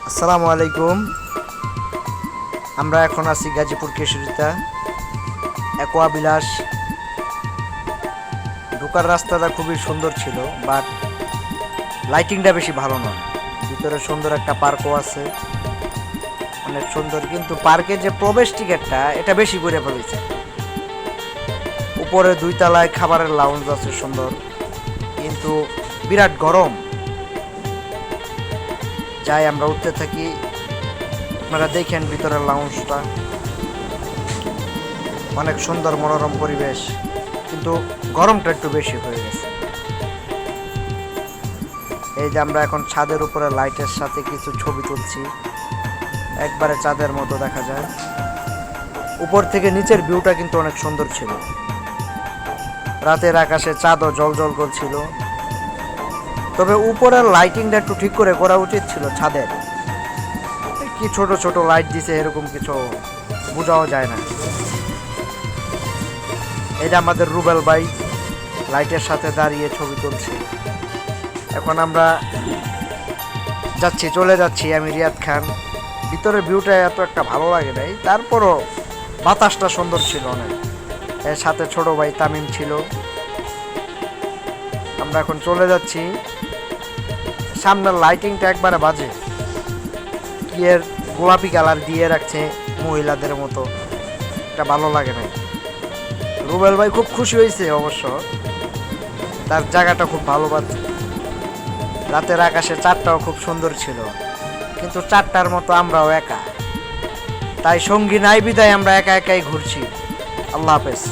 আসসালামু আলাইকুম। আমরা এখন আছি গাজীপুর কেশরিতা অ্যাকোয়া বিলাস। ঢোকার রাস্তাটা খুবই সুন্দর ছিল, বাট লাইটিংটা বেশি ভালো নয়। ভিতরে সুন্দর একটা পার্কও আছে, অনেক সুন্দর, কিন্তু পার্কের যে প্রবেশ টিকিটটা এটা বেশি করে ফেলেছে। উপরে 2 তলায় খাবারের লাউঞ্জ আছে সুন্দর, কিন্তু বিরাট গরম। যাই আমরা উঠতে থাকি, আপনারা দেখেন ভিতরের লাউঞ্জটা অনেক সুন্দর, মনোরম পরিবেশ, কিন্তু গরমটা একটু বেশি হয়ে গেছে। এই যে আমরা এখন ছাদের উপরে লাইটের সাথে কিছু ছবি তুলছি, একবারে চাঁদের মতো দেখা যায়। উপর থেকে নিচের ভিউটা কিন্তু অনেক সুন্দর ছিল। রাতের আকাশে চাঁদও জল করছিল, তবে উপরের লাইটিংটা একটু ঠিক করে করা উচিত ছিল। ছাদের কি ছোট ছোট লাইট দিছে, এরকম কিছু বোঝাও যায় না। এটা আমাদের রুবেল ভাই লাইটের সাথে দাঁড়িয়ে ছবি তুলছে। এখন আমরা চলে যাচ্ছি। আমি রিয়াদ খান। ভিতরের ভিউটা এত একটা ভালো লাগে নাই, তারপরও বাতাসটা সুন্দর ছিল অনেক। এর সাথে ছোট ভাই তামিম ছিল। আমরা এখন চলে যাচ্ছি। সামনের লাইটিংটা একবারে বাজে, কি এর গোলাপি কালার দিয়ে রাখছে মহিলাদের মতো, এটা ভালো লাগে না। রুবেল ভাই খুব খুশি হয়েছে অবশ্য, তার জায়গাটা খুব ভালো পাচ্ছে। রাতের আকাশে চাঁদটাও খুব সুন্দর ছিল, কিন্তু চাঁদটার মতো আমরাও একা, তাই সঙ্গী নাই বিদায় আমরা একা একাই ঘুরছি। আল্লাহ হাফেজ।